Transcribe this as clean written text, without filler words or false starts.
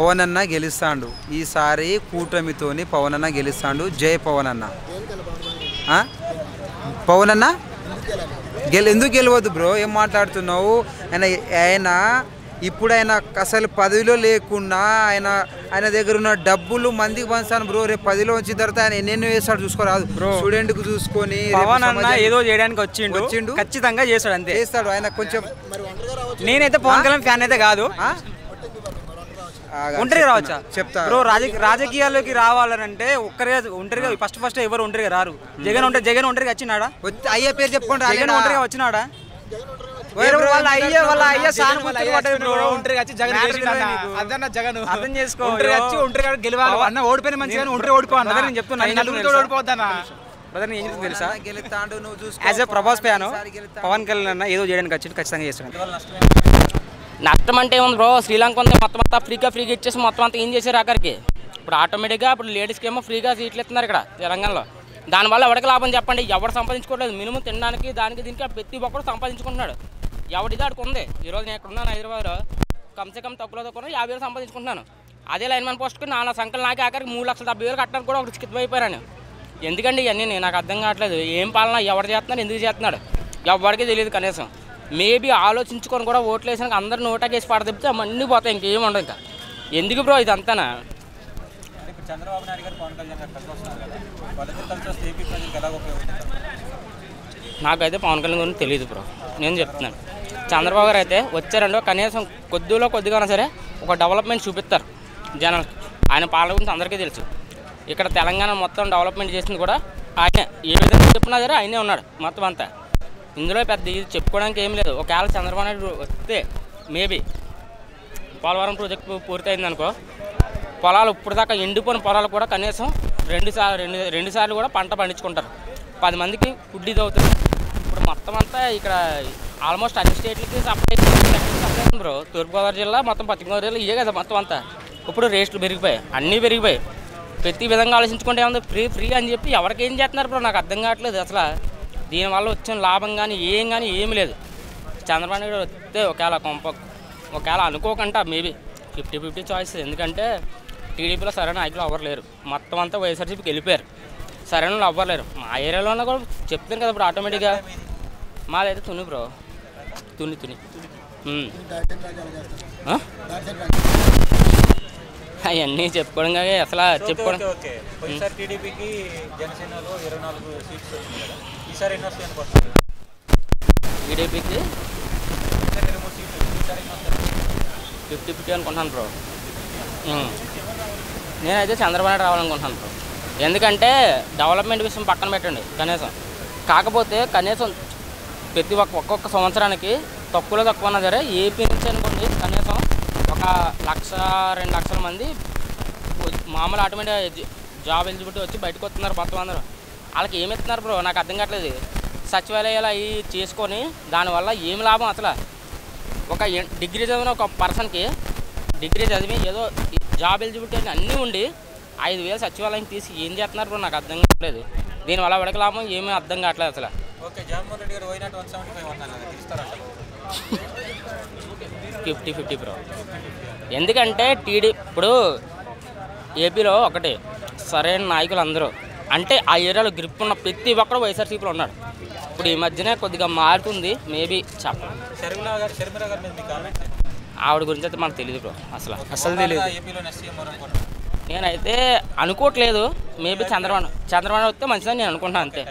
పవన్ అన్న గెలుస్తాడు ఈసారి కూటమితోని పవన్ అన్న గెలుస్తాడు జై పవన్ అన్న పవన్ అన్న ఎందుకు గెలవద్దు బ్రో ఏం మాట్లాడుతున్నావు ఆయన ఇప్పుడు ఆయన అసలు పదవిలో లేకుండా ఆయన దగ్గర ఉన్న డబ్బులు మందికి పంచాను బ్రో రేపు 10లో వచ్చిన తర్వాత ఆయన ఎన్నెన్నో చేస్తాడు చూసుకోరాదు స్టూడెంట్ కు చూసుకొని పవన్ అన్న ఏదో చేయడానికి వచ్చిండు ఖచ్చితంగా చేస్తాడు అంతే చేస్తాడు ఆయన కొంచెం నేనైతే పవన్ కళ్యాణ్ ఫ్యాన్ అయితే కాదు ఒంటరిగా రావచ్చా చెప్తా బ్రో రాజకీయాల్లోకి రావాలంటే ఒంటరిగా ఫస్ట్ ఎవరు ఒంటరిగా రారు జగన్ ఒంటరిగా వచ్చినాడా అయ్యే పేరు చెప్పుకోండి జగన్ ఒంటరిగా వచ్చినాడా అర్థం చేసుకో ఓడిపోయిన మంచిగా ఓడిపోవాలి తెలుసా as a Prabhas fan Pawan Kalyan ఏదో చేయడానికి వచ్చి ఖచ్చితంగా చేస్తాడు. నష్టం అంటే ఏముంది బ్రో, శ్రీలంక ఉంది మొత్తం అంతా ఫ్రీగా ఇచ్చేసి మొత్తం అంతా ఏం చేశారు అక్కడికి. ఇప్పుడు ఆటోమేటిక్గా ఇప్పుడు లేడీస్కి ఏమో ఫ్రీగా సీట్లు ఇస్తున్నారు ఇక్కడ తెలంగాణలో. దానివల్ల ఎవరికి లాభం చెప్పండి, ఎవరు సంపాదించుకోవట్లేదు. మినిమం తినడానికి దానికి దీనికి ప్రతి ఒక్కరు సంపాదించుకుంటున్నాడు. ఎవడిది ఆడికి ఉంది. ఈరోజు నేను ఎక్కడున్నాను హైదరాబాద్లో కమ్సే కమ్ తక్కువలో 50,000 సంపాదించుకుంటున్నాను. అదే లైన్మెన్ పోస్ట్కి నా సంఖ్యలు నాకే ఆఖరికి 3,70,000 కట్టడానికి కూడా ఒకటి చిక్కిపోయిపోయాను. ఎందుకండి ఇవన్నీ నాకు అర్థం కావట్లేదు. ఏం పాలన ఎవరు చేస్తున్నాడు, ఎందుకు చేస్తున్నాడు ఎవరికి తెలియదు. కనీసం మేబీ ఆలోచించుకొని కూడా ఓట్లు వేసాక అందరు నోటాకేసి పడదిప్పితే అన్నీ పోతాయి, ఇంకేం ఉండదు. ఇంకా ఎందుకు బ్రో ఇదంతానా? నాకైతే పవన్ కళ్యాణ్ గురించి తెలియదు బ్రో, నేను చెప్తున్నాను. చంద్రబాబు గారు అయితే వచ్చారండో కనీసం కొద్దిగా సరే ఒక డెవలప్మెంట్ చూపిస్తారు జనాలకి. ఆయన పాలన గురించి అందరికీ తెలుసు. ఇక్కడ తెలంగాణ మొత్తం డెవలప్మెంట్ చేసింది కూడా ఆయనే. ఏ విధంగా చెప్పినా సరే ఆయనే ఉన్నాడు మొత్తం అంతా. ఇందులో పెద్ద ఇది చెప్పుకోవడానికి ఏం లేదు. ఒకవేళ చంద్రబాబు నాయుడు వస్తే మేబీ పోలవరం ప్రాజెక్టు పూర్తయింది అనుకో, పొలాలు ఇప్పుడు దాకా ఎండిపోయిన పొలాలు కూడా కనీసం రెండు సార్లు కూడా పంట పండించుకుంటారు. 10 మందికి ఫుడ్ ఇది అవుతుంది. ఇప్పుడు మొత్తం అంతా ఇక్కడ ఆల్మోస్ట్ అన్ని స్టేట్లకి సప్లై బ్రో. తూర్పుగోదావరి జిల్లా మొత్తం పశ్చిమ గోదావరి జిల్లా ఇవే కదా మొత్తం అంతా. ఇప్పుడు రేట్లు పెరిగిపోయాయి, అన్నీ పెరిగిపోయాయి. ప్రతి విధంగా ఆలోచించుకుంటే ఏముంది, ఫ్రీ అని చెప్పి ఎవరికి ఏం చేస్తున్నారు బ్రో నాకు అర్థం కావట్లేదు అసలు. దీనివల్ల వచ్చిన లాభం కానీ ఏమీ లేదు. చంద్రబాబు నాయుడు వస్తే ఒకవేళ అనుకోకుండా మేబీ 50-50 చాయిస్. ఎందుకంటే టీడీపీలో సరైన నాయకులు ఎవరు లేరు. మొత్తం అంతా వైఎస్ఆర్సీపీకి వెళ్ళిపోయారు. సరైన వాళ్ళు ఎవ్వరు లేరు. మా ఏరియాలో కూడా చెప్తాను కదా ఇప్పుడు ఆటోమేటిక్గా. మాదైతే తుని బ్రో, తుని అవన్నీ చెప్పుకోవడం కానీ అసలు చెప్పుకోవడం. టీడీపీకి 50-50 అనుకుంటున్నాను బ్రో. నేనైతే చంద్రబాబు నాయుడు రావాలనుకుంటున్నాను బ్రో. ఎందుకంటే డెవలప్మెంట్ విషయం పక్కన పెట్టండి కాకపోతే కనీసం ప్రతి ఒక్కొక్క సంవత్సరానికి తక్కువన్నా సరే ఏపీ నుంచి అనుకోండి కనీసం 1,00,000-2 లక్షల మంది మామూలు ఆటోమేటిక్ జాబ్ ఎలిజిబిలిటీ వచ్చి బయటకు వస్తున్నారు మొత్తం అందరూ. వాళ్ళకి ఏమి ఇస్తున్నారు బ్రో నాకు అర్థం కావట్లేదు. సచివాలయాలు అవి చేసుకొని దానివల్ల ఏమి లాభం అసలు? ఒక డిగ్రీ చదివిన ఒక పర్సన్కి డిగ్రీ చదివి ఏదో జాబ్ ఎలిజిబిలిటీ అన్నీ ఉండి 5,000 సచివాలయం తీసి ఏం చేస్తున్నారు బ్రో నాకు అర్థం కావట్లేదు. దీనివల్ల ఎవరికి లాభం ఏమీ అర్థం కావట్లేదు అసలు. 50-50 బ్రో. ఎందుకంటే ఇప్పుడు ఏపీలో ఒకటి సరైన నాయకులు అందరూ అంటే ఆ ఏరియాలో గ్రిప్ ఉన్న ప్రతి ఒక్కరు వైఎస్ఆర్సీపీలో ఉన్నాడు. ఇప్పుడు ఈ మధ్యనే కొద్దిగా మారుతుంది మేబీ చెప్పండి. ఆవిడ గురించి అయితే మనకు తెలియదు బ్రో, అసలు తెలియదు. నేనైతే అనుకోవట్లేదు. మేబీ చంద్రబాబు వస్తే మంచిదని నేను అనుకుంటున్నాను అంతే.